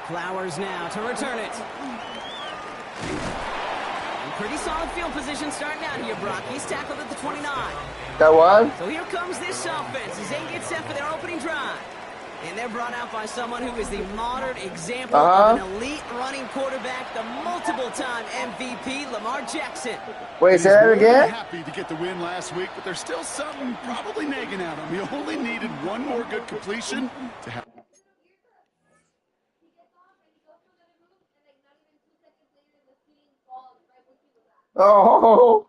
Flowers now to return it. And pretty solid field position starting out here, Brock. He's tackled at the 29. That one? So here comes this offense as they get set for their opening drive. And they're brought out by someone who is the modern example of an elite running quarterback, the multiple-time MVP, Lamar Jackson. Wait, say that again? Happy to get the win last week, but there's still something probably nagging at him. He only needed one more good completion to have. Oh.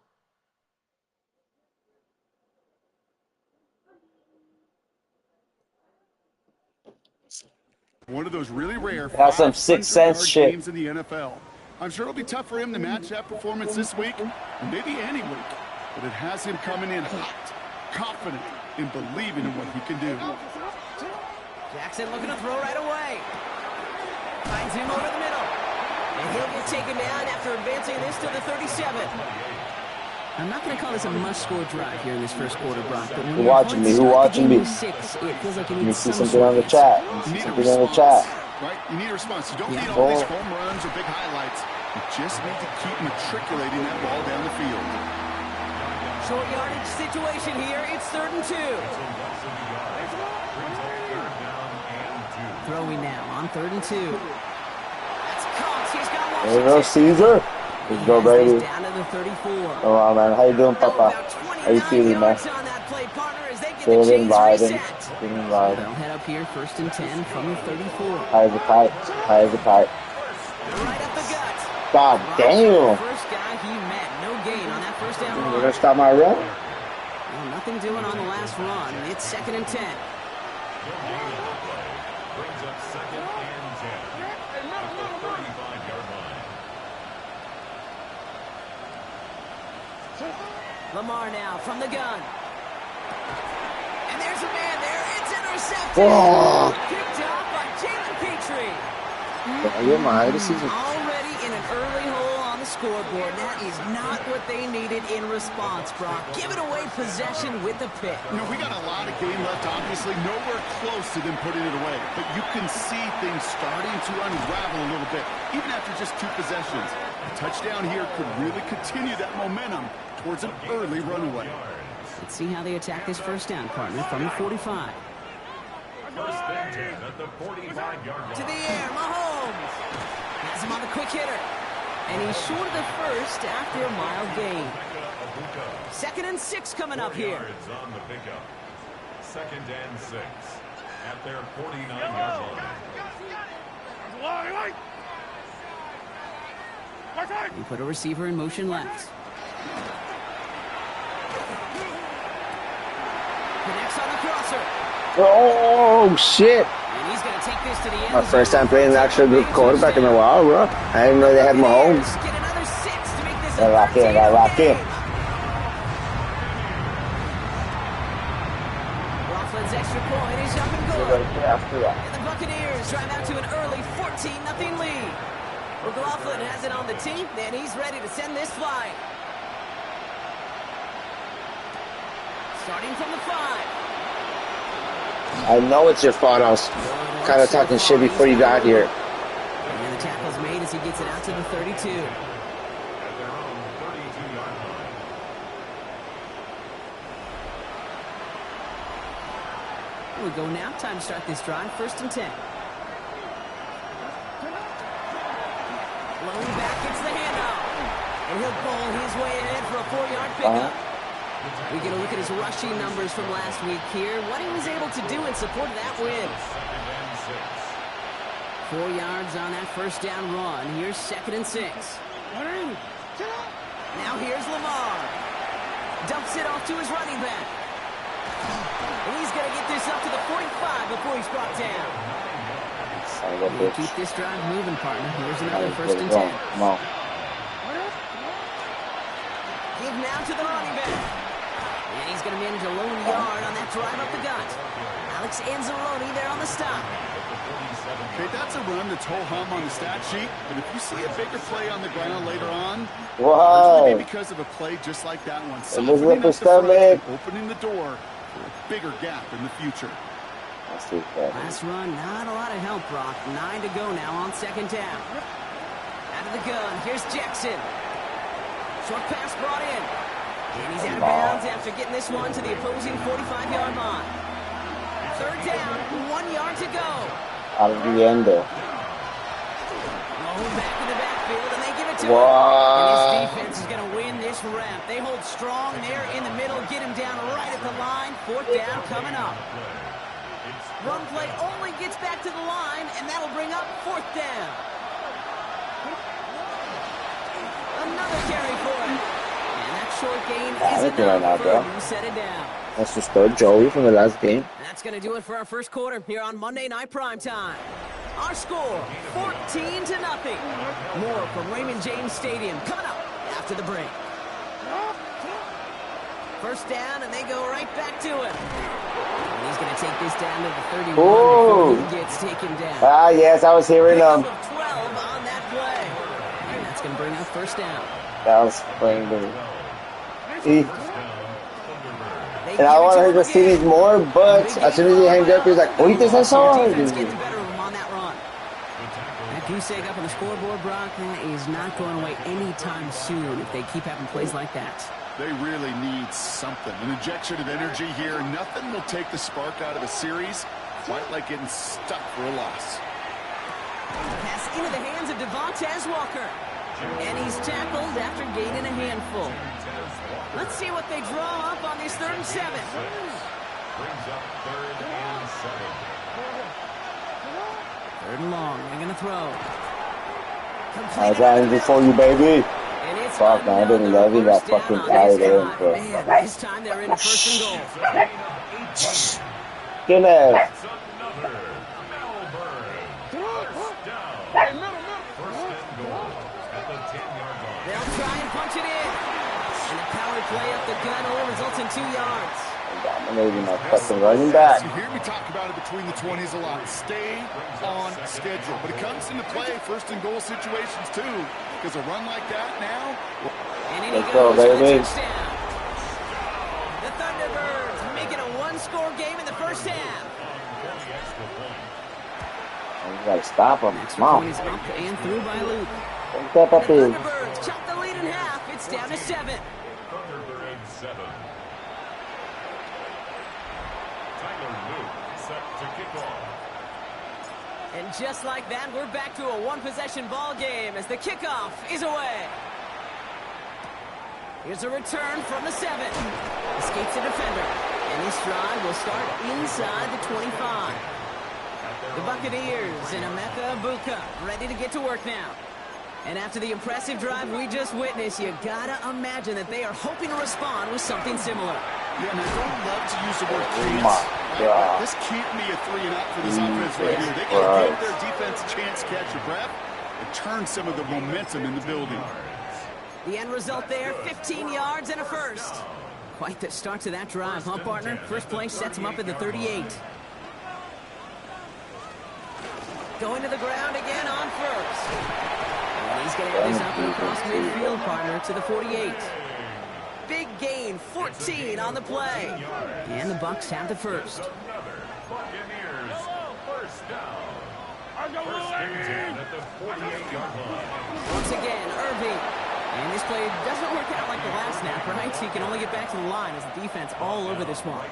One of those really rare That's some Sixth Sense shit. games in the NFL. I'm sure it'll be tough for him to match that performance this week, and maybe any week. But it has him coming in hot, confident, and believing in what he can do. Jackson looking to throw right away. Finds him over the middle. And he'll get taken down after advancing this to the 37. I'm not going to call this a must-score drive here in this first quarter, Brock. But when Who watching me? Who watching me? Six, it feels like you Let me need see some something on the chat. Let me see something on the chat. Right? You need a response. You don't need all these home runs or big highlights. You just need to keep matriculating that ball down the field. Short yardage situation here. It's 3rd and 2. Throwing now on 3rd and 2. That's Cox. He's got one. There you go, Caesar. Let's go, baby. Down to the 34. Oh, wow, man. How you doing, Papa? How you feeling, man? Feeling vibing. Feeling vibing. They'll head up here, 1st and 10 from the 34. High as a kite. High as a kite. Right up the gut. God damn. First guy he met. No gain on that first down You're run. going to stop my run? Well, nothing doing on the last run. It's 2nd and 10. Brings up 2nd and 10 at the 35-yard line. Lamar now from the gun. And there's a man there. It's intercepted. Oh. Picked off by Jalen Petrie. Already in an early hole on the scoreboard. That is not what they needed in response, Brock. Giving away possession with a pick. You know, we got a lot of game left, obviously. Nowhere close to them putting it away. But you can see things starting to unravel a little bit, even after just 2 possessions. A touchdown here could really continue that momentum towards an early runaway. Let's see how they attack this first down, partner, from the 45. First and 10 at the 45-yard line. To the air, Mahomes. Has him on the quick hitter. And he's short of the first after a mile gain. 2nd and 6 coming up here. Yards on the pickup. 2nd and 6 at their 49-yard line. You put a receiver in motion left. Connects on the crosser. Oh, shit. And he's going to take this to the end. My first time playing an actual good quarterback in a while, bro. I didn't know they had Mahomes. Get another 6 to make this Gotta lock in, gotta lock in. Laughlin's extra point is up and good. After that. And the Buccaneers drive out to an early 14-0 lead. McLaughlin has it on the tee, and he's ready to send this flying. Starting from the 5. I know it's your fault. I was kind of talking shit before you got here. And the tackle's made as he gets it out to the 32. At their own 32-yard line. We go now. Time to start this drive. 1st and 10. Lone back gets the handoff. And he'll pull his way ahead for a 4-yard pickup. We get a look at his rushing numbers from last week here. What he was able to do in support of that win. 4 yards on that first down run. Here's 2nd and 6. Now here's Lamar. Dumps it off to his running back. And he's going to get this up to the 45 before he's brought down. We'll keep this drive moving, partner. Here's another 1st and 10. Come on. Give now to the running back. And he's going to manage a lone yard on that drive up the gut. Alex Anzalone there on the stop. Okay, that's a run that's ho-hum on the stat sheet, but if you see a bigger play on the ground later on, wow, maybe because of a play just like that one, opening the door for a bigger gap in the future. Last run, not a lot of help, Brock. 9 to go now on second down. Out of the gun, here's Jackson. Short pass brought in. And he's out of bounds after getting this one to the opposing 45-yard line. Third down, 1 yard to go. Out of the end there. Rolling back in the backfield, and they give it to him. And this defense is going to win this rep. They hold strong there in the middle, get him down right at the line. Fourth down coming up. Run play only gets back to the line, and that'll bring up fourth down. Another carry for it. And that short gain is enough for him to set it down. That's just third Joey from the last game. That's going to do it for our first quarter here on Monday Night Primetime. Our score, 14 to nothing. More from Raymond James Stadium coming up after the break. First down, and they go right back to him. And he's going to take this down to the 31 before he gets taken down. Ah, yes, I was hearing them. 12 on that play. And that's going to bring up first down. That was playing the... And I wanted to see these more, but as soon as he hanged up, he was like, "Oh, this is hard." Defense getting the better of him on that run. That goose egg up on the scoreboard, Brock, that is not going away anytime soon if they keep having plays like that. They really need something. An injection of energy here. Nothing will take the spark out of a series quite like getting stuck for a loss. Pass into the hands of Devontae Walker. And he's tackled after gaining a handful. Let's see what they draw up on this 3rd and 7. Brings up 3rd and 7. 3rd and long. They're going to throw. I was running before you, baby. Fuck, man, I didn't love you that fucking carry there. This time they're in 1st and goal. Goodness. They'll try and punch it in. And the power play up the gun only results in 2 yards. Dominating my fucking running back. You hear me talk about it between the 20s a lot. Stay on schedule. But it comes into play 1st and goal situations too. Because a run like that now. And in he goes for the touchdown. The Thunderbirds making a 1-score game in the first half. You gotta stop him. Extra Come on. point is up and through by Luke. Step up The here. Thunderbirds chop the lead in half. It's down to 7. Thunderbirds 7. Tyler Luke set to kick off. And just like that, we're back to a 1-possession ball game as the kickoff is away. Here's a return from the 7. Escapes the defender. And this drive will start inside the 25. The Buccaneers and Emeka Ibuka ready to get to work now. And after the impressive drive we just witnessed, you gotta imagine that they are hoping to respond with something similar. Yeah, and I don't love to use the word Oh chance. my God. This can't be a 3-and-out for this offense right here. They got to give their defense a chance to catch your breath and turn some of the momentum in the building. The end result there, 15 yards and a first. Quite the start to that drive, huh, partner? First play sets him up at the 38. Going to the ground again on first. And he's going to have this up and across midfield, partner, to the 48. Big gain, 14 on the play. And the Bucs have the first. Buccaneers first down. First and 10 at the 48-yard line. Once again, Irving. And this play doesn't work out like the last snap, right? So he can only get back to the line as the defense all over this one.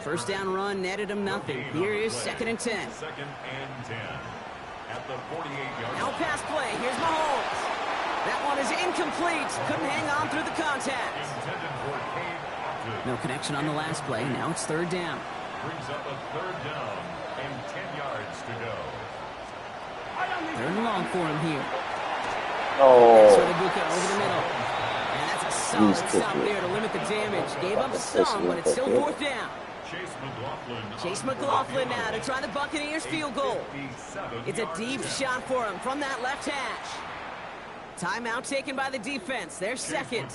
First down run netted him nothing. Here is 2nd and 10. 2nd and 10 at the 48-yard line. Now pass play. Here's Mahomes. That one is incomplete. Couldn't hang on through the contact. No connection on the last play. Now it's 3rd down. Brings up a 3rd down and 10 yards to go. 3rd and long for him here. Oh. So the Ibuka over the middle. And that's a solid stop there to limit the damage. Gave up some, but it's still 4th down. Chase McLaughlin now to try the Buccaneers field goal. It's a deep shot for him from that left hash. Timeout taken by the defense. They're second.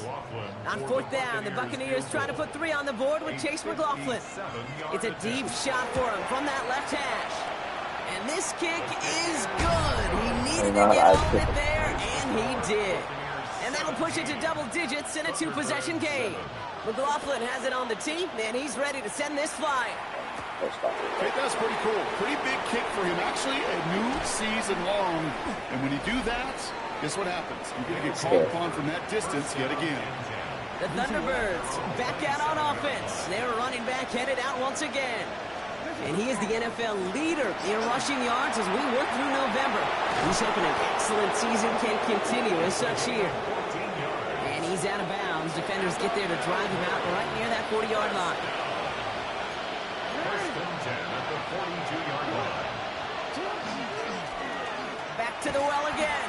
On 4th down, the Buccaneers trying to put 3 on the board with Chase McLaughlin. It's a deep shot for him from that left hash. And this kick is good. He needed to get on it there, and he did. And that'll push it to double digits in a 2-possession game. McLaughlin has it on the tee, and he's ready to send this flying. Okay, that's pretty cool. Pretty big kick for him. Actually, a new season long. And when you do that, guess what happens? You're going to get called upon from that distance yet again. The Thunderbirds back out on offense. They're running back headed out once again. And he is the NFL leader in rushing yards as we work through November. He's hoping an excellent season can continue as such here. And he's out of bounds. Defenders get there to drive him out right near that 40-yard line. First and 10 at the 42-yard line. Back to the well again.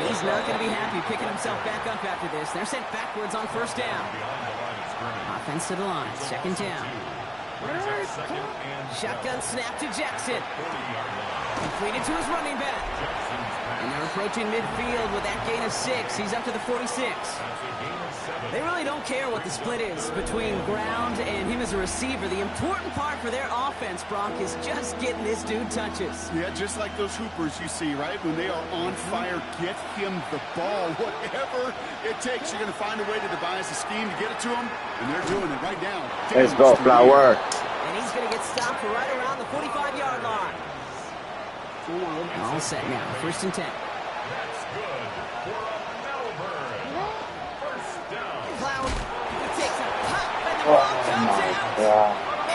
He's not going to be happy picking himself back up after this. They're sent backwards on first down. Offense to the line. Second down. Shotgun snap to Jackson. Completed to his running back. And they're approaching midfield with that gain of 6. He's up to the 46. They really don't care what the split is between ground and him as a receiver. The important part for their offense, Brock, is just getting this dude touches. Yeah, just like those hoopers you see, right? When they are on fire, get him the ball. Whatever it takes, you're going to find a way to devise a scheme to get it to him, and they're doing it right now. Let's go, Flower. And he's going to get stopped right around the 45-yard line. All set now. First and 10. That's good for a Melbourne. First down. Cloud, he takes a pop, and the ball comes out.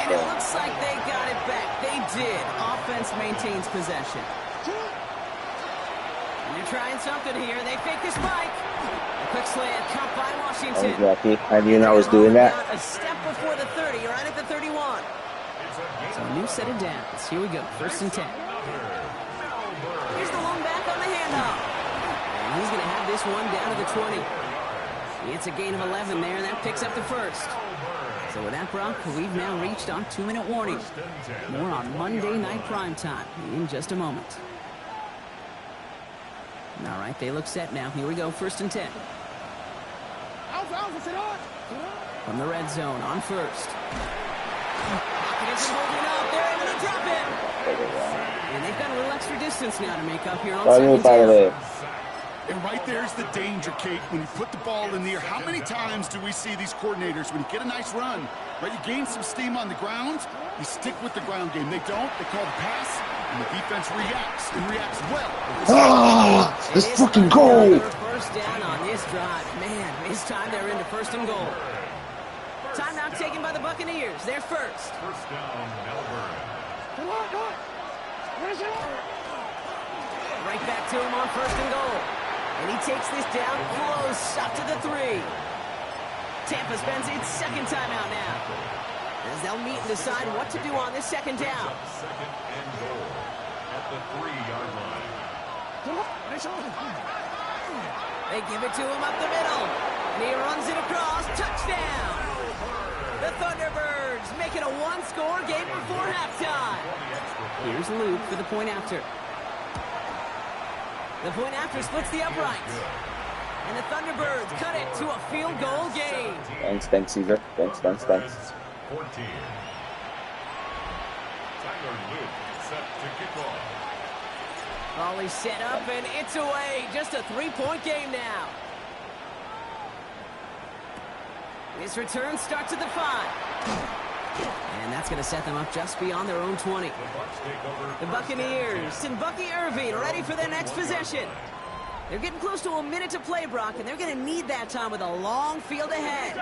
And it looks like they got it back. They did. Offense maintains possession. And they're trying something here. They fake the spike. A quick slant caught by Washington. Lucky. I knew I was doing that. A step before the 30, right at the 31. So a new set of downs. Here we go. First and 10. Here's the long back on the handoff. And he's going to have this one down to the 20. It's a gain of 11 there, and that picks up the first. So with that, Brock, we've now reached our 2-minute warning. More on Monday Night Primetime in just a moment. All right, they look set now. Here we go, first and 10. From the red zone on first. Pocket isn't holding up. They're able to drop him. And they've got a little extra distance now to make up here on second down. And right there's the danger, Kate. When you put the ball in the air, how many times do we see these coordinators, when you get a nice run, right, you gain some steam on the ground, you stick with the ground game. They don't. They call the pass, and the defense reacts, and reacts well. Ah, let's fucking go. First down on this drive. Man, this time they're into first and goal. Timeout taken by the Buccaneers. They're first. First down, Melbourne. Right back to him on first and goal. And he takes this down close up to the 3. Tampa spends its second timeout now, as they'll meet and decide what to do on this second down. Second and goal at the 3-yard line. They give it to him up the middle. And he runs it across. Touchdown! The Thunderbirds make it a one-score game before halftime. Here's Luke for the point after. The point after splits the uprights. And the Thunderbirds cut it to a field goal game. Thanks, Caesar. Thanks. 14. Tyler Luke set to kick off. Volley set up, and it's away. Just a 3-point game now. This return starts at the 5. And that's going to set them up just beyond their own 20. The Buccaneers and Bucky Irving ready for their next possession. They're getting close to a minute to play, Brock, and they're going to need that time with a long field ahead.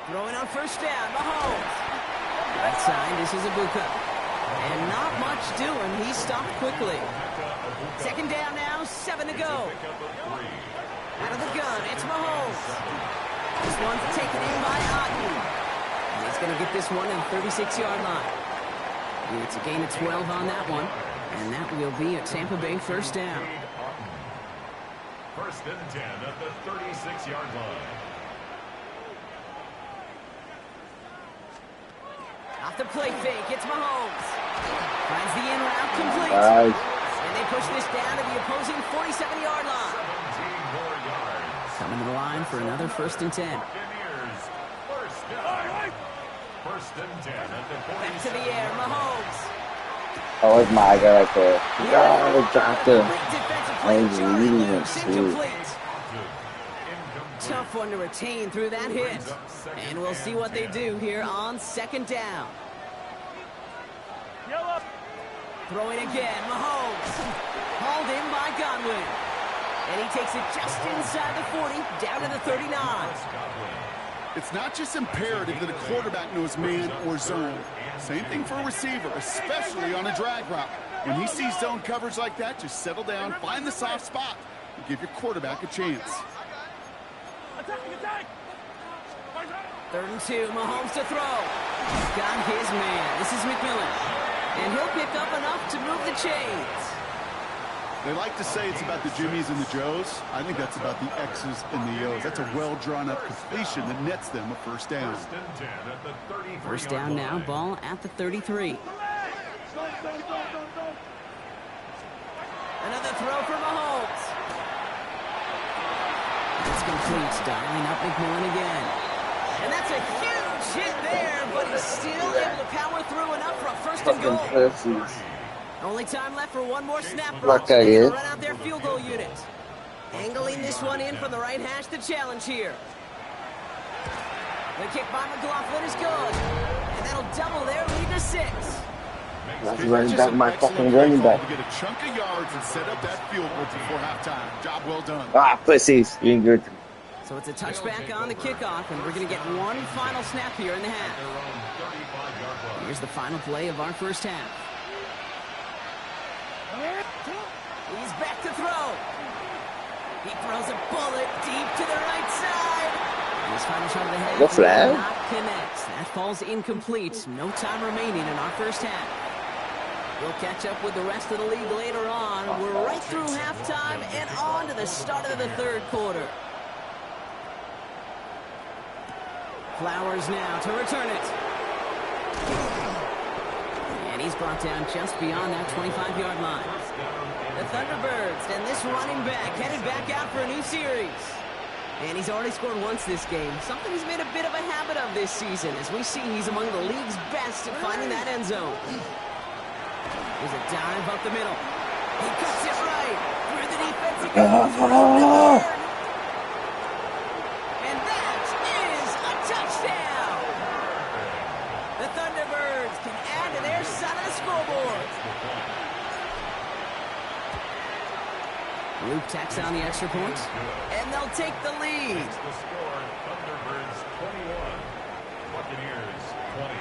Throwing on first down, Mahomes. Right side, this is Ibuka. And not much doing. He stopped quickly. Second down now, 7 to go. Out of the gun, it's Mahomes. This one's taken in by Otten. And he's going to get this one in the 36-yard line. And it's a gain of 12 on that one. And that will be a Tampa Bay first down. First and 10 at the 36-yard line. Off the play fake, it's Mahomes. Finds the in route complete. Nice. And they push this down to the opposing 47-yard line. 17 more yards. Coming to the line for another first and 10. Buccaneers, first down. First and 10 at the 47. Back to the air, Mahomes. Oh, it's my guy right there. Oh, dropped him. Great defensive I play. was Jordan reading Lewis it, too. incomplete. Tough tough one to retain through that hit. And we'll see what they do here on second down. Throwing again, Mahomes. Hauled in by Godwin. And he takes it just inside the 40, down to the 39. It's not just imperative that a quarterback knows man or zone. Same thing for a receiver, especially on a drag route. When he sees zone coverage like that, just settle down, find the soft spot, and give your quarterback a chance. 3rd and 2, Mahomes to throw. He's got his man. This is McMillan. And he'll pick up enough to move the chains. They like to say it's about the Jimmies and the Joes. I think that's about the X's and the O's. That's a well-drawn-up completion that nets them a first down. First down now, ball at the 33. Another throw for Mahomes. It's complete, dialing up McMillan again. And that's a huge hit there, but he's still able to power through enough for a first and goal. Only time left for one more snap. Run out their field goal unit. Angling this one in from the right hash to challenge here. The kick by McLaughlin is good. And that'll double their lead to 6. That's running back, my fucking running back. To get a chunk of yards and set up that field goal before halftime. Job well done. Ah, pussies. You ain't good. So it's a touchback on the kickoff, and we're going to get one final snap here in the half. Here's the final play of our first half. He's back to throw. He throws a bullet deep to the right side. And his final shot of the half The flag? not connects. That falls incomplete. No time remaining in our first half. We'll catch up with the rest of the league later on. We're right through halftime and on to the start of the third quarter. Flowers now to return it. And he's brought down just beyond that 25-yard line. The Thunderbirds and this running back headed back out for a new series. And he's already scored once this game. Something he's made a bit of a habit of this season. As we see, he's among the league's best at finding that end zone. There's a dive up the middle. He cuts it right. Through the defense he goes. And that is a touchdown. The Thunderbirds can add to their side of the scoreboard. Luke tacks on the extra point, and they'll take the lead. The score, Thunderbirds 21, Buccaneers 20.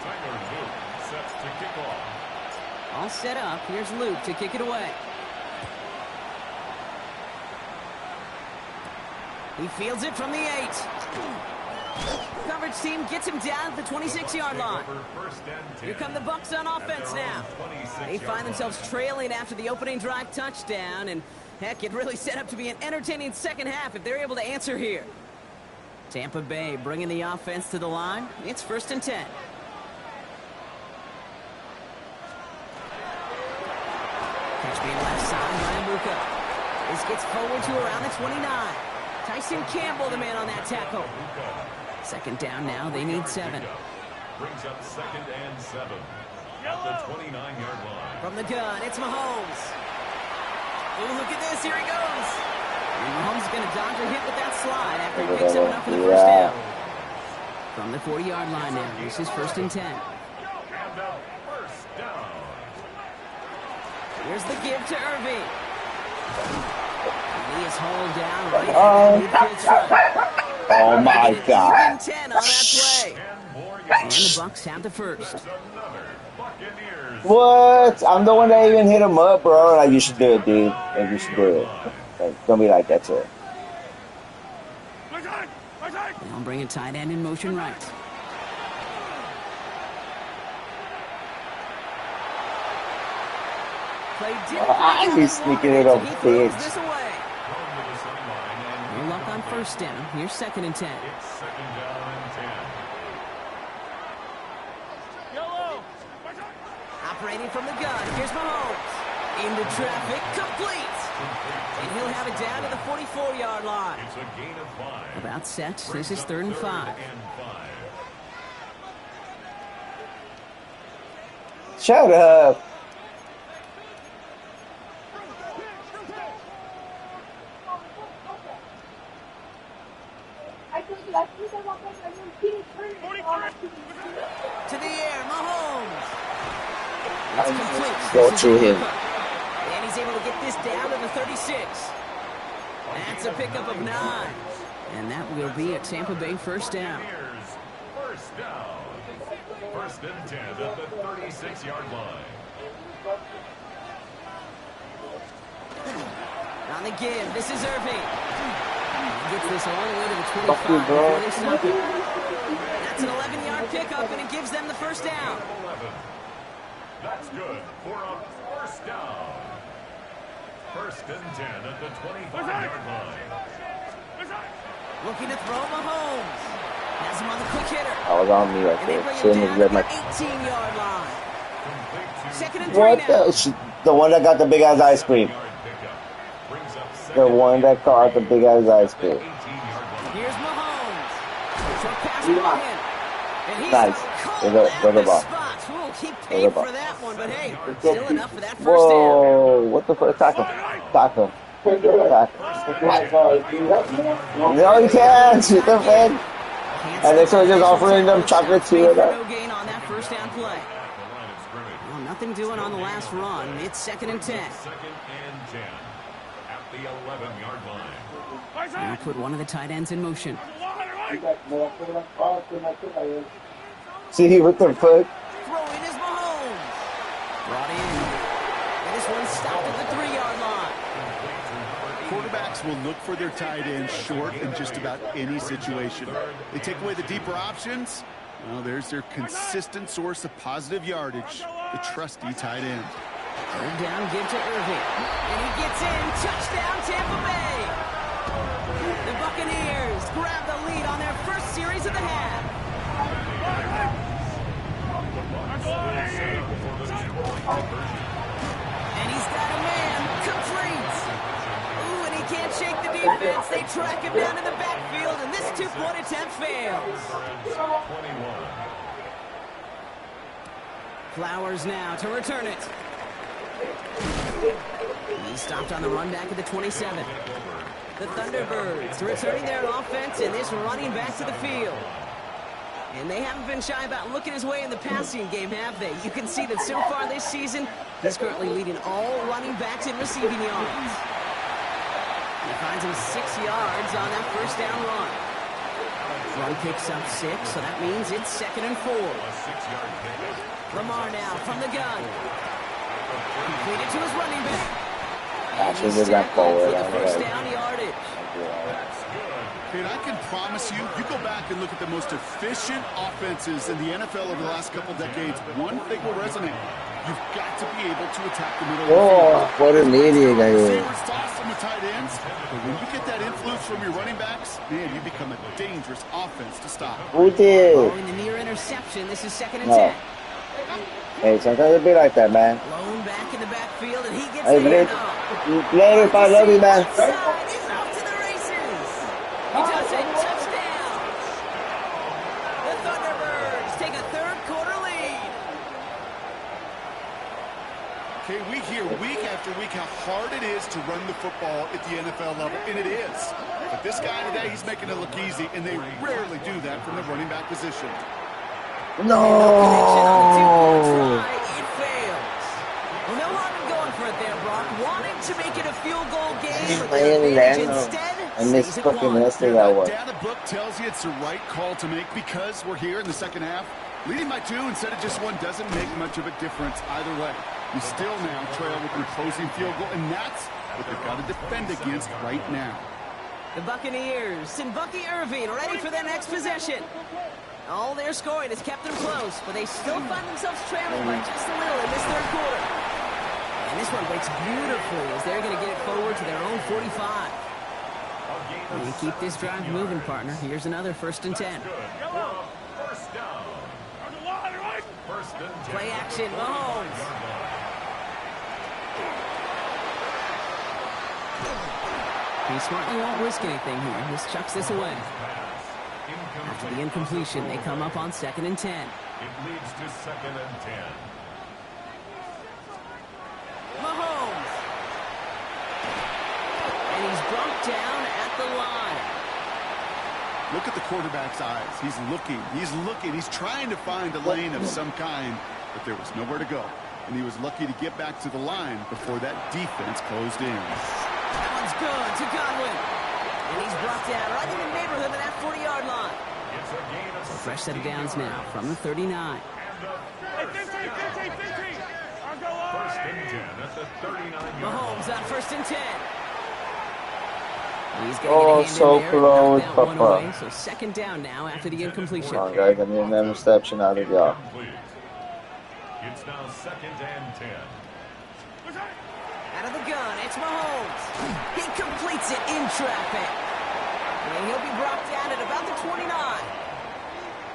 Tyler Luke sets to kick off. All set up. Here's Luke to kick it away. He fields it from the 8. Coverage team gets him down at the 26-yard line. Here come the Bucs on offense now. They find themselves trailing after the opening drive touchdown, and heck, it really set up to be an entertaining second half if they're able to answer here. Tampa Bay bringing the offense to the line. It's 1st and 10. Catch being left side by Amuka. This gets forward to around the 29. Tyson Campbell, the man on that tackle. Second down now. They need 7. Brings up 2nd and 7 at the 29-yard line. From the gun, it's Mahomes. Oh, look at this. Here he goes. And Mahomes is going to dodge a hit with that slide after he picks up enough for the first down. From the 40-yard line now. This is 1st and 10. And a first down. Here's the give to Irving. He is hauled down right at midfield stripe. Oh my God. 10 on that play. And the Bucs have the first. What? I'm the one that even hit him up, bro. Like, you should do it, dude. Like, you should do it. Like, don't be like that, sir. Now bring a tight end in motion right. He's sneaking it up, bitch. This away. No luck on first down. Here's 2nd and 10. It's 2nd down and 10. Operating from the gun. Here's Mahomes. Into traffic. Complete. And he'll have it down to the 44-yard line. It's a gain of 5. About set. This is 3rd and 5. Shut up. To the air, Mahomes. It's complete. Go to him. And he's able to get this down to the 36. That's a pickup of 9. And that will be a Tampa Bay first down. First down. First and 10 at the 36-yard line. On the give, this is Irving. Gets this all the way to the 25 Fuck you, bro. before they stop it. That's an 11-yard pickup, and it gives them the first down. 11. That's good for a first down. First and 10 at the 25-yard line. Looking to throw Mahomes. Has him on the quick hitter. I was on me right And they there. bring him Shouldn't down have to let the my. 18-yard line. Second and 3 What now. the one that got the big ass ice cream. The one that caught the big ass ice cream. Here's Mahomes. Short pass for him. And he's Nice. cold Go at the the ball. spots. Ooh, he Go paid the ball. for that one, but hey, still enough for that first down. Whoa! What the fuck? Tackle. Tackle. Tackle. No, you can't. Shoot the fan. And they started just offering them chocolate too. No gain on that first down play. Well, nothing doing on the last run. It's second and 10. Second and 10 at the 11-yard line. Now put one of the tight ends in motion. See with the foot. Throwing is Mahomes. Brought in. And this one stopped at the 3-yard line. Quarterbacks will look for their tight end short in just about any situation. They take away the deeper options. Well, there's their consistent source of positive yardage, the trusty tight end. Third down, give to Irving. And he gets in. Touchdown, Tampa Bay. The Buccaneers grab the lead on their first series of the half. And he's got a man. Complete. Ooh, and he can't shake the defense. They track him down in the backfield, and this two-point attempt fails. Flowers now to return it. He stopped on the run back at the 27. The Thunderbirds returning their offense, and this running back to the field. And they haven't been shy about looking his way in the passing game, have they? You can see that so far this season, he's currently leading all running backs in receiving yards. He finds him 6 yards on that first down run. Run picks up 6, so that means it's second and 4. Lamar now from the gun. Completed to his running back. Actually, they got forward. For the first down yardage. And I can promise you, you go back and look at the most efficient offenses in the NFL over the last couple decades, one thing will resonate. You've got to be able to attack the middle of the Oh, field. what an idiot I am. Receivers toss them with tight ends, but when you get that influence from your running backs, man, you become a dangerous offense to stop. Who did? Following the near interception, this is second and No. 10. Hey, sometimes it be like that, man. Blown back in the backfield, and he gets Hey, the Blake. handoff. Later, I love you, man. Outside, he's off to the races. He does it. Touchdown. The Thunderbirds take a third-quarter lead. Okay, we hear week after week how hard it is to run the football at the NFL level, and it is. But this guy today, he's making it look easy, and they rarely do that from the running back position. No. Try, it fails. Well, no harm in going for it there, Brock. Wanting to make it a field goal game, but the advantage instead I missed stays at fucking 1. yesterday that one. Data book tells you it's the right call to make because we're here in the second half. Leading by 2 instead of just 1 doesn't make much of a difference either way. You still now trail with an opposing field goal, and that's what they've got to defend against right now. The Buccaneers and Bucky Irving ready for their next possession. All their scoring has kept them close, but they still find themselves trailing by just a little in this third quarter. And this one breaks beautifully as they're going to get it forward to their own 45. And you keep this drive moving, partner. Here's another first and 10. First down. First and 10. Play action, Mahomes. He smartly won't risk anything here. Just chucks this away. After the incompletion, they come up on second and 10. It leads to second and 10. Mahomes. And he's brought down at the line. Look at the quarterback's eyes. He's looking. He's looking. He's trying to find a lane of some kind, but there was nowhere to go. And he was lucky to get back to the line before that defense closed in. That one's good to Godwin. And he's brought down right in the neighborhood of that 40-yard line. It's a gain of Fresh set of downs now from the 39. Hey, 15. I'll go on. First and 10 at the 39-yard line. Mahomes on first and 10. He's Oh, so close, Papa. Away, so second down now after the incompletion. Come on, guys. I need an interception out of y'all. It's now second and 10. Out of the gun, it's Mahomes. He completes it in traffic. And he'll be brought down at about the 29.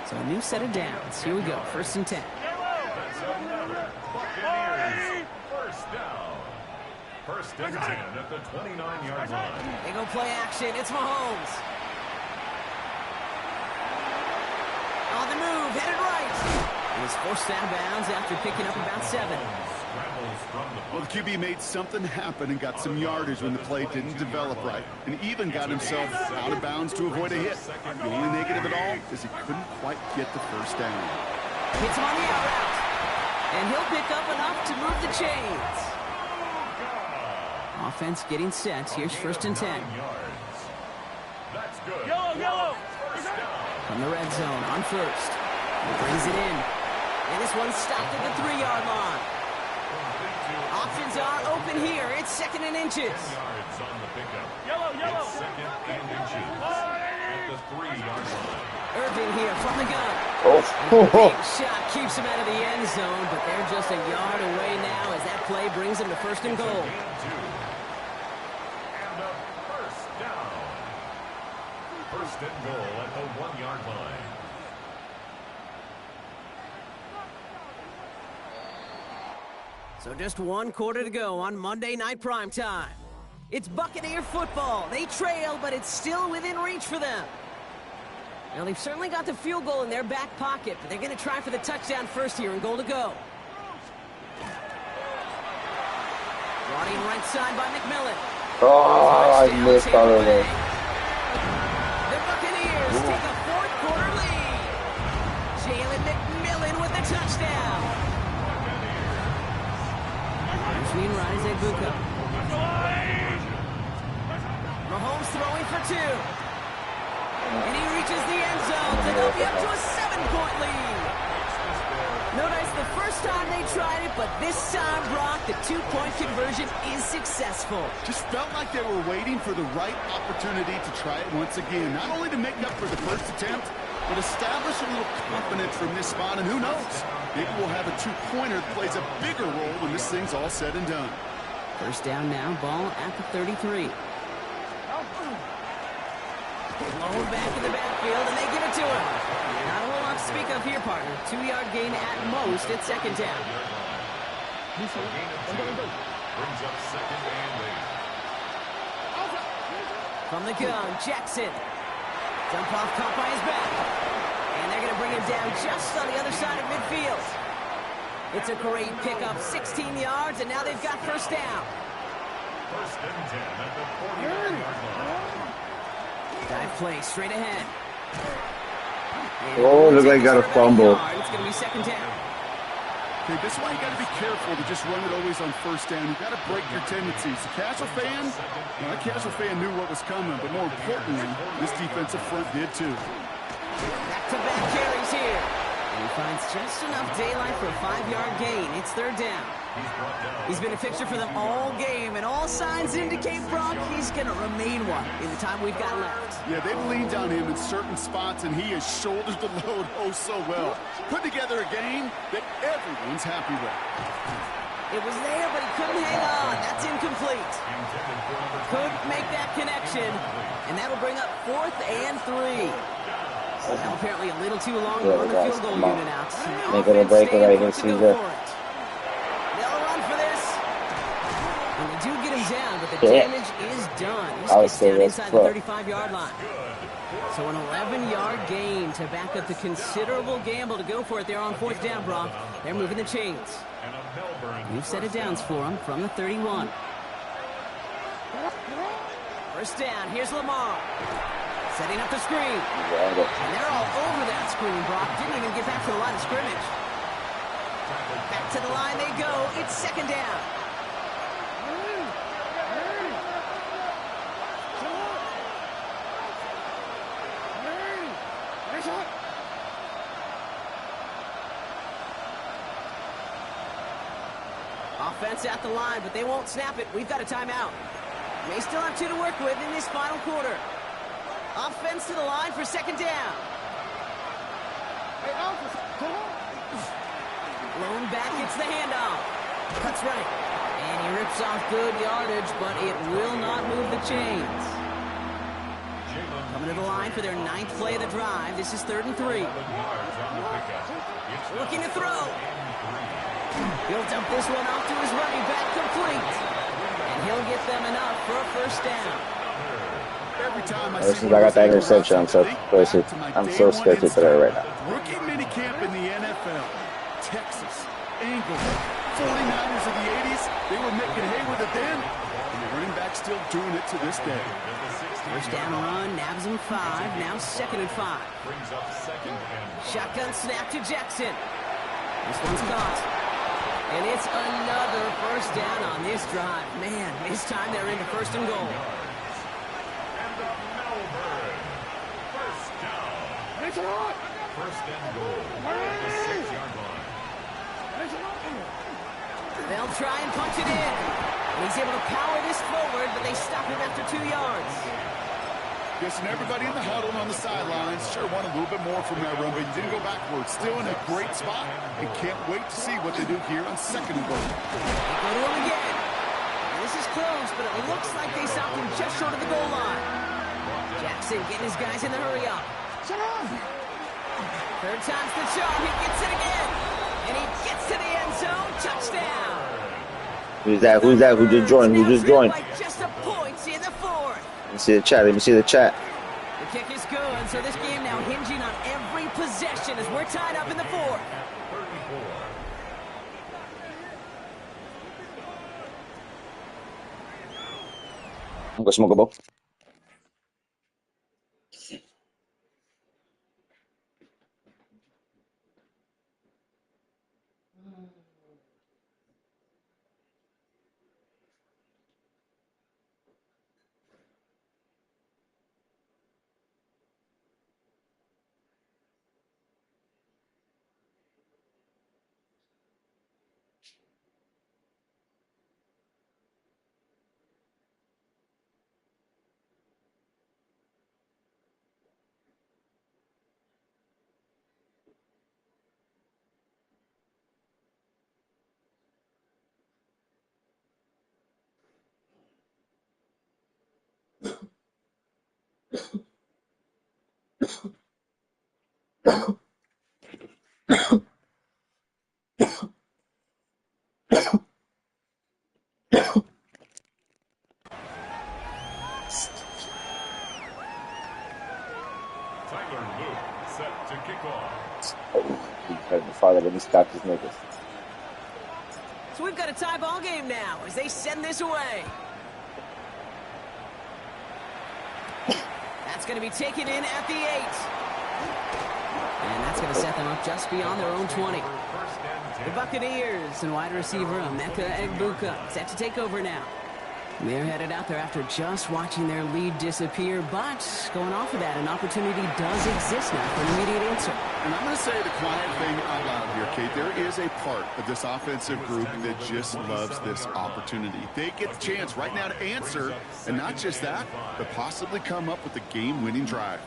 So a new set of downs. Here we go, first and 10. That's another Buccaneers first down. First and 10 at the 29-yard line. They go play action. It's Mahomes. On the move, headed right. And he's forced out of bounds after picking up about 7. Well, the QB made something happen and got some yardage when the play didn't develop right, and even got himself out of bounds to avoid a hit. The only negative at all is he couldn't quite get the first down. Hits him on the out route. And he'll pick up enough to move the chains. Offense getting set. Here's first and 10. That's good. Yellow. From the red zone on first. He brings it in. And this one's stopped at the 3-yard line. Options are open here. It's second and inches. Yards on the pickup. Yellow. It's second and inches at the 3-yard line. Irving here from the gun. Oh, Big shot keeps him out of the end zone, but they're just a yard away now as that play brings him to first and goal. And a first down. First and goal at the 1-yard line. So just 1 quarter to go on Monday Night Primetime. It's Buccaneer football. They trail, but it's still within reach for them. Now, they've certainly got the field goal in their back pocket, but they're going to try for the touchdown first here and goal to go. Running right side by McMillan. oh, I missed all of it. The Buccaneers take a 4th quarter lead. Jalen McMillan with the touchdown. Between Rise and Buka. Mahomes throwing for 2. And he reaches the end zone to help you up to a 7-point lead. Notice the first time they tried it, but this time, Brock, the 2-point conversion is successful. Just felt like they were waiting for the right opportunity to try it once again. Not only to make up for the first attempt, but establish a little confidence from this spot. And who knows, maybe we'll have a 2-pointer that plays a bigger role when this thing's all said and done. First down now, ball at the 33. Blown back in the backfield, and they give it to him. Not a whole lot to speak of here, partner. 2-yard gain at most at second down. Gain of 2 brings up second and 8. From the gun, Jackson. Jump off caught by his back. And they're going to bring him down just on the other side of midfield. It's a great pickup, 16 yards, and now they've got first down. First and 10 at the 49-yard line. Dive play straight ahead. Oh, look like he got a fumble. It's going to be second down. Okay, this is why you got to be careful to just run it always on first down. You got to break your tendencies. The casual fan, well, that casual fan knew what was coming, but more importantly, this defensive front did too. Back-to-back carries here. And he finds just enough daylight for a 5-yard gain. It's third down. He's been a fixture for them all game, and all signs indicate, Brock, he's going to remain one in the time we've got left. Yeah, they've leaned on him in certain spots, and he has shouldered the load oh so well. Put together a game that everyone's happy with. It was there, but he couldn't hang on. That's incomplete. Couldn't make that connection, and that'll bring up 4th and 3. Now apparently a little too long to run the field goal unit out. Make it a break it right here, Caesar. They'll run for this. And they do get him down, but the damage is done. He gets down inside the 35-yard line. So an 11-yard gain to back up the considerable gamble to go for it there on 4th down, Brock. They're moving the chains. New set of downs for him from the 31. First down, here's Lamar. Setting up the screen. And they're all over that screen, Brock. Didn't even get back to the line of scrimmage. Back to the line they go. It's second down. Offense at the line, but they won't snap it. We've got a timeout. They still have 2 to work with in this final quarter. Offense to the line for second down. Lone back gets the handoff. Cuts right. And he rips off good yardage, but it will not move the chains. Coming to the line for their 9th play of the drive. This is 3rd and 3. Looking to throw. He'll dump this one off to his running back, complete. And he'll get them enough for a first down. Every time Ever since I got that interception, I'm so sketchy today right now. Rookie minicamp in the NFL. Texas, Angle, 49ers of the 80s. They were making hay with it then. And the running back still doing it to this day. First down run, nabs him 5. Now 2nd and 5. Shotgun snap to Jackson. This one's caught. And it's another first down on this drive. Man, this time they're into 1st and goal. First and goal. The 6-yard line. They'll try and punch it in. And he's able to power this forward, but they stop him after 2 yards. Guessing everybody in the huddle and on the sidelines sure want a little bit more from that run, but you didn't go backwards. Still in a great spot, and can't wait to see what they do here on 2nd and goal. They go to him again. And this is close, but it looks like they stopped him just short of the goal line. Jackson getting his guys in the hurry up. 3rd time's the charm. He gets it again. And he gets to the end zone. Touchdown. Who's that? Who's that? Who just joined? Who just joined? Just a point in the 4th. Let me see the chat. Let me see the chat. The kick is good, so this game now hinging on every possession as we're tied up in the 4th. I'm going to smoke a bowl. Father, let me stop these niggas. So we've got a tie ball game now as they send this away. That's going to be taken in at the 8. And that's going to set them up just beyond their own 20. The Buccaneers and wide receiver Emeka Egbuka set to take over now. They're headed out there after just watching their lead disappear, but going off of that, an opportunity does exist now for an immediate answer. And I'm going to say the quiet thing out loud here, Kate. There is a part of this offensive group that just loves this opportunity. They get the chance right now to answer, and not just that, but possibly come up with a game-winning drive.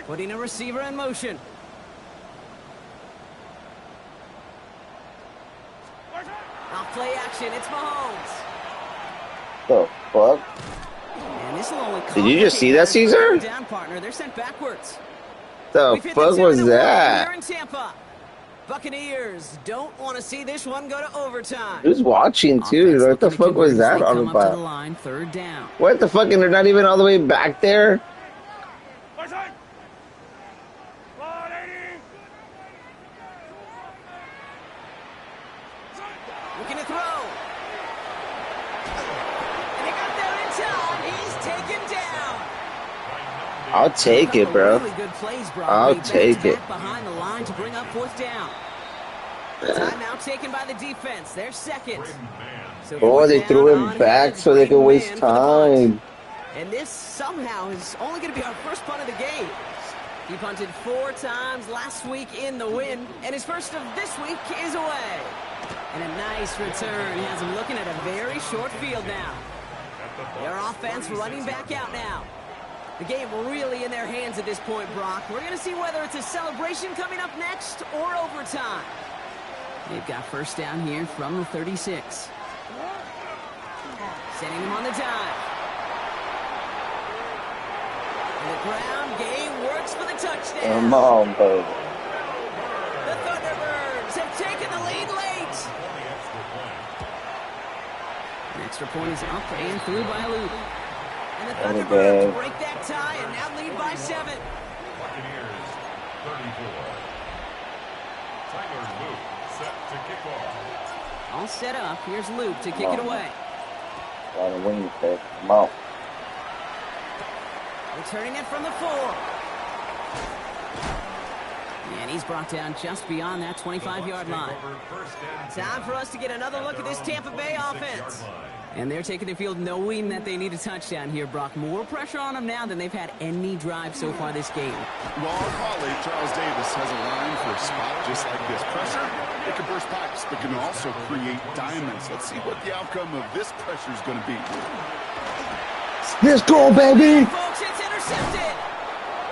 Putting a receiver in motion. Off play action, it's Mahomes. The fuck? And this will only Did you just see that, Caesar? Down partner, they're sent backwards. The fuck was that? Here in Tampa. Buccaneers don't want to see this one go to overtime. Who's watching too? What the fuck was that on the ball? Third down. What the fuck? And they're not even all the way back there? Looking to throw. I'll take it, bro. Really good plays, Brock. I'll Made take it. back behind the line to bring up fourth down. Timeout taken by the defense. They're second. So Oh, they fourth threw down him on back his so they could Braden waste man for the punt. time. And this somehow is only going to be our first punt of the game. He punted 4 times last week in the win, and his first of this week is away. And a nice return has him looking at a very short field now. Their offense running back out now. The game really in their hands at this point, Brock. We're going to see whether it's a celebration coming up next or overtime. They've got first down here from the 36. Setting him on the dive. And the ground game works for the touchdown. Come on, bro. The Thunderbirds have taken the lead late. An extra point is up and through by Luke. And the Thunderbirds break that tie and now lead by 7. Buccaneers 34. Tyler Luke set to kick off. All set up. Here's Luke to kick it away. Got a wing pick. Come on. Returning it from the 4. And he's brought down just beyond that 25-yard line. Time for us to get another look at this Tampa Bay offense. And they're taking the field knowing that they need a touchdown here, Brock. More pressure on them now than they've had any drive so far this game. Well, our colleague, Charles Davis, has a line for a spot just like this. Pressure, it can burst pipes, but can also create diamonds. Let's see what the outcome of this pressure is going to be. Let's go, baby! Folks, it's intercepted.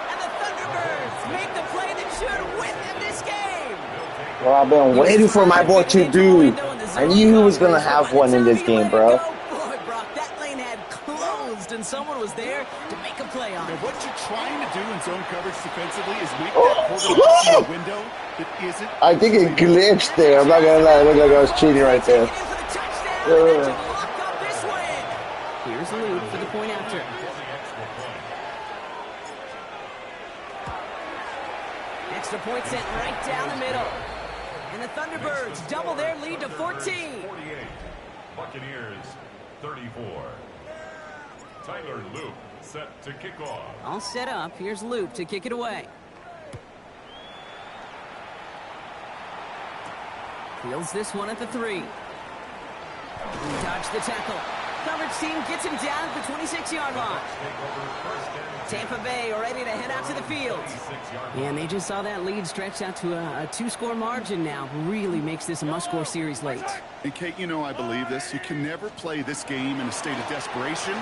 And the Thunderbirds make the play that should win them this game. Well, I've been waiting for my boy to do. I knew he was going to have one in this game, bro. Boy, Brock, that lane had closed, and someone was there to make a play on it. Now, what you're trying to do in zone coverage defensively is make that quarterback see a window that isn't. I think it glitched there. I'm not going to lie. It looked like I was cheating right there. Here's Luke for the point after. Extra point sent right down the middle. And the Thunderbirds double their lead to 14. 48. Buccaneers 34. Tyler Luke set to kick off. All set up. Here's Luke to kick it away. Fields this one at the 3. Dodge the tackle. Coverage team gets him down at the 26-yard line. Tampa Bay are ready to head out to the field. And they just saw that lead stretched out to a 2-score margin now. Really makes this a must-score series late. And Kate, you know I believe this. You can never play this game in a state of desperation,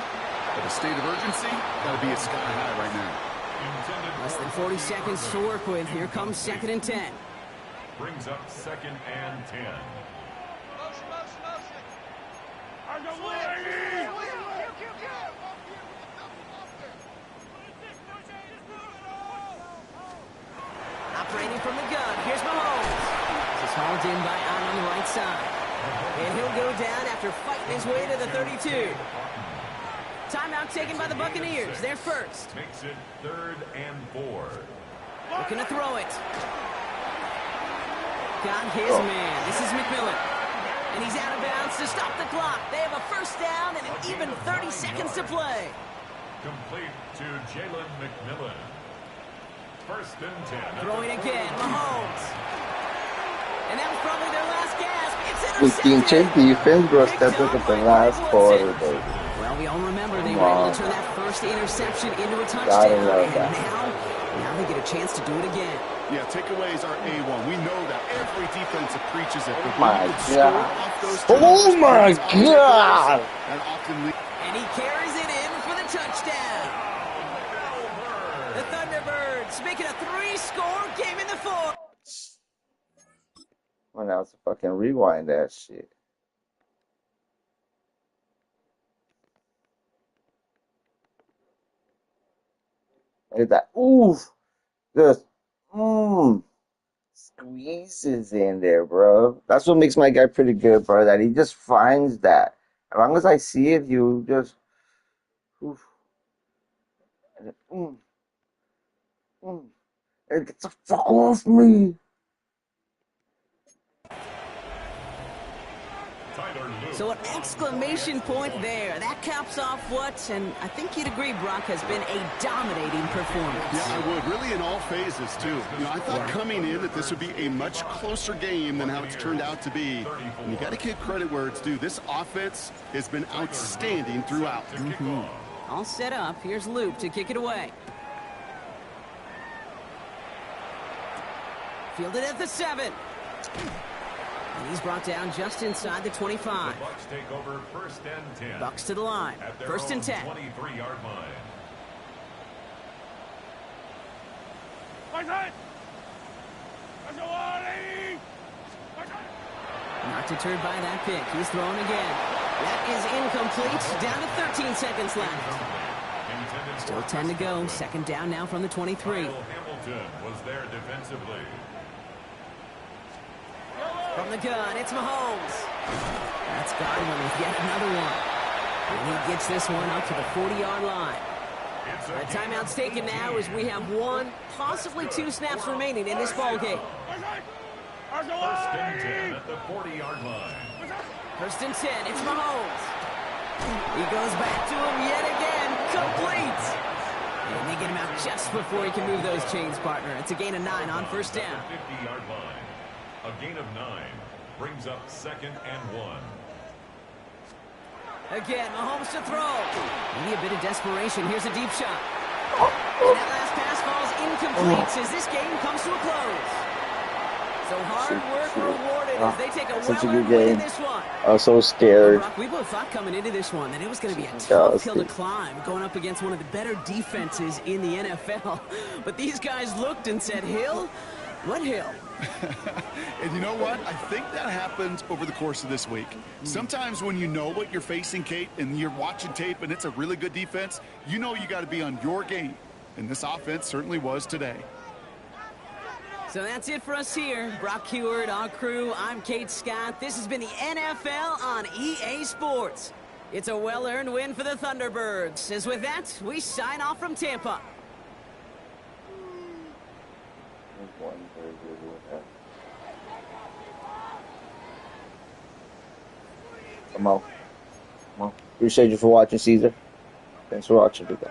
but a state of urgency, got to be at sky high right now. Less than 40 seconds to work with. Here comes 2nd and 10. Brings up 2nd and 10. Operating from the gun. Here's Mahomes. This is hauled in by Allen on the right side. And he'll go down after fighting his way to the 32. Timeout taken by the Buccaneers. They're first. Makes it 3rd and 4. Looking to throw it. Got his man. This is McMillan. And he's out of bounds to stop the clock. They have a first down and an even 30 seconds to play. Complete to Jalen McMillan. 1st and 10. Throwing again, Mahomes. And that was probably their last gasp. It's With intercepted. the defense, bro, stepped up at the last quarter, baby. Well, we all remember they were able to turn that first interception into a touchdown. And now they get a chance to do it again. Yeah, takeaways are A1. We know that every defensive preaches it. But My when you can God. score off those Oh, my turnovers, God. that often leads. And he carries it in for the touchdown. The Thunderbirds making a 3-score game in the 4th. When I was to fucking rewind that shit. Look at that. Oof. Just, squeezes in there, bro. That's what makes my guy pretty good, bro. That he just finds that. As long as I see it, you just, oof. And then, It gets the fuck off me. Tyler Luke So an exclamation point there. That caps off what, and I think you'd agree, Brock, has been a dominating performance. Yeah, I would. Really in all phases, too. You know, I thought coming in that this would be a much closer game than how it's turned out to be. And you got to give credit where it's due. This offense has been outstanding throughout. All set up. Here's Luke to kick it away. Fielded at the 7. And he's brought down just inside the 25. The Bucks take over 1st and 10. Bucks to the line. 1st and 10. 23-yard line. Not deterred by that pick. He's throwing again. That is incomplete. Down to 13 seconds left. Still 10 to go. 2nd down now from the 23. Kyle Hamilton was there defensively. From the gun, it's Mahomes. That's Godwin with yet another one. And he gets this one up to the 40-yard line. A timeout's taken now as we have 1, possibly 2 snaps remaining in this ball game. 1st and 10 at the 40-yard line. 1st and 10, it's Mahomes. He goes back to him yet again, complete. And they get him out just before he can move those chains, partner. It's a gain of 9 on 1st down. 50-yard line. A gain of 9 brings up 2nd and 1. Again, Mahomes to throw. Maybe a bit of desperation. Here's a deep shot. And that last pass falls incomplete as this game comes to a close. So hard work rewarded as they take a well-earned win in this one. I was so scared. Brock, we both thought coming into this one that it was going to be a tough hill to climb, going up against one of the better defenses in the NFL. But these guys looked and said, Hill? What hill? And you know what? I think that happened over the course of this week. Sometimes when you know what you're facing, Kate, and you're watching tape and it's a really good defense, you know you got to be on your game. And this offense certainly was today. So that's it for us here. Brock Heward, our crew, I'm Kate Scott. This has been the NFL on EA Sports. It's a well-earned win for the Thunderbirds. As with that, we sign off from Tampa. Come on. Appreciate you for watching, Caesar. Thanks for watching, people.